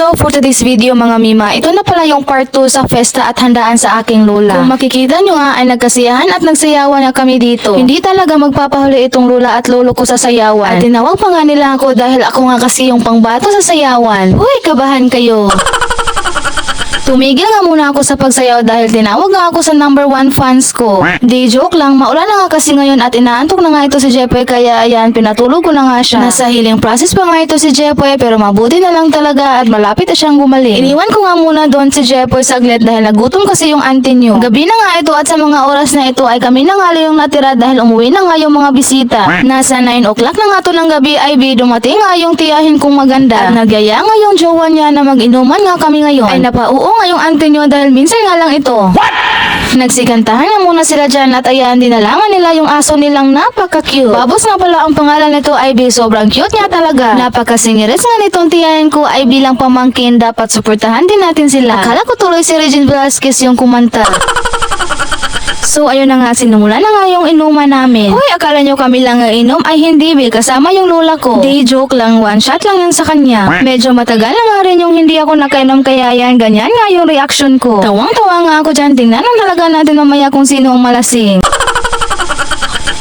So for today's video mga mima, ito na pala yung part 2 sa festa at handaan sa aking lola. Kung makikita nyo nga ay nagkasiyahan at nagsayawan na kami dito. Hindi talaga magpapahuli itong lola at lolo ko sa sayawan. At tinawag pa nga nila ako dahil ako nga kasi yung pangbato sa sayawan. Uy, kabahan kayo. Tumigil nga muna ako sa pagsayaw dahil tinawag nga ako sa number 1 fans ko. Di joke lang, maulan na nga kasi ngayon at inaantok na nga ito si Jepoy kaya ayan, pinatulog ko na nga siya. Nasa healing process pa nga ito si Jepoy pero mabuti na lang talaga at malapit na siyang gumaling. Iniwan ko nga muna doon si Jepoy saglit dahil nagutom kasi yung auntie niyo. Gabi na nga ito at sa mga oras na ito ay kami na nga lang yung natira dahil umuwi na nga yung mga bisita. Nasa 9 o'clock na nga to ng gabi ay dumating nga yung tiyahin kong maganda. At nagyaya nga yung jowa niya na mag-inuman nga kami ngayon. Ay napauo nga yung auntie nyo dahil minsan nga lang ito. Nagsikantahan na muna sila dyan at ayan, dinalangan nila yung aso nilang napaka-cute. Babos nga pala ang pangalan nito ay sobrang cute niya talaga. Napaka-singiris nga nitong tiyahin ko ay bilang pamangkin dapat suportahan din natin sila. Akala ko tuloy si Regine Velasquez yung kumanta. So ayun na nga, sinumula na nga yung inuman namin. Hoy, akala nyo kami lang nga inom? Ay hindi, kasama yung lola ko. Di joke lang, one shot lang yun sa kanya. Medyo matagal na nga rin yung hindi ako nakainom kaya yan, ganyan nga yung reaction ko. Tawang-tawa nga ako dyan, tingnan lang talaga natin mamaya kung sino ang malasing.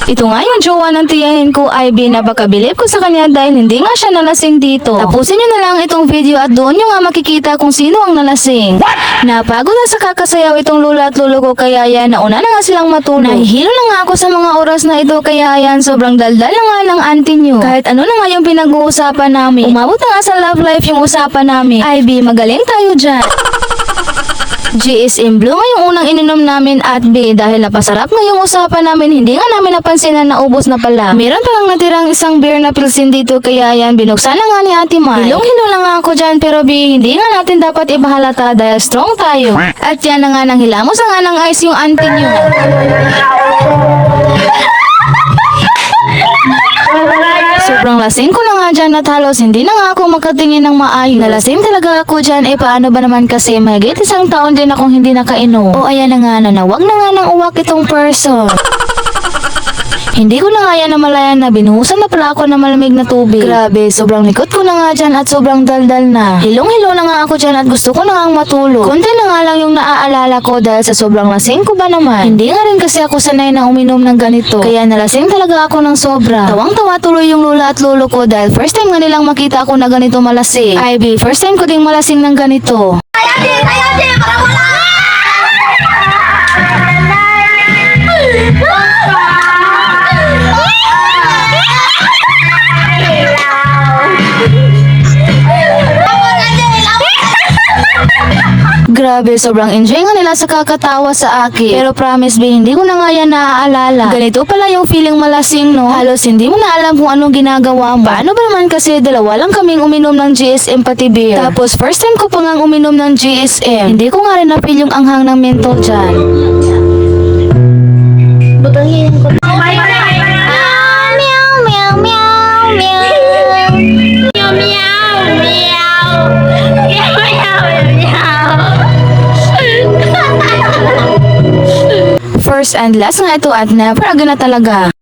Ito nga yung jowa ng tiyahin ko ay napakabilib ko sa kanya dahil hindi nga siya nalasing dito. Tapusin nyo na lang itong video at doon nyo nga makikita kung sino ang nalasing. Napagod na sa kakasayaw itong lola at lolo ko kaya yan, nauna na nga silang matulog. Nahihilo na nga ako sa mga oras na ito kaya yan, sobrang daldal na nga ng auntie nyo. Kahit ano na nga yung pinag-uusapan namin. Umabot na nga sa love life yung usapan namin. Ay magaling tayo dyan. GSM Blue nga yung unang ininom namin at dahil napasarap nga yung usapan namin, hindi nga namin napansin na naubos na pala. Meron pa lang natirang isang beer na pilsin dito kaya yan, binuksan na nga ni Ate Mai. Hilong-hilo lang nga ako dyan pero hindi nga natin dapat ibahalata dahil strong tayo. At yan na nga nang hilamos na nga ng ice yung auntie nyo. Sobrang lasing ko na nga dyan at halos hindi na nga ako makatingin ng maayos. Nalasing talaga ako dyan, paano ba naman kasi mahigit isang taon din akong hindi nakainom. O ayan na nga, nanawag na nga ng uwak itong person. Hindi ko na nga yan namalayan na binuhusan na pala ako ng malamig na tubig. Grabe, sobrang likot ko na nga dyan at sobrang daldal na. Hilong-hilo na nga ako dyan at gusto ko na nga matulog. Konti na nga lang yung naaalala ko dahil sa sobrang lasing ko ba naman. Hindi nga rin kasi ako sanay na uminom ng ganito. Kaya nalasing talaga ako ng sobra. Tawang-tawa tuloy yung lola at lolo ko dahil first time nga nilang makita ako na ganito malasing. Ay first time ko ding malasing ng ganito. Grabe, sobrang enjoy nga nila sa kakatawa sa akin. Pero promise hindi ko na nga yan naaalala. Ganito pala yung feeling malasing, no? Halos hindi mo na alam kung anong ginagawa mo. Paano ba naman kasi dalawa lang kaming uminom ng GSM pati beer. Tapos first time ko pa nga uminom ng GSM. Hindi ko nga rin na-feel yung anghang ng menthol dyan. Butangin ko. First and last nga ito at never again na talaga.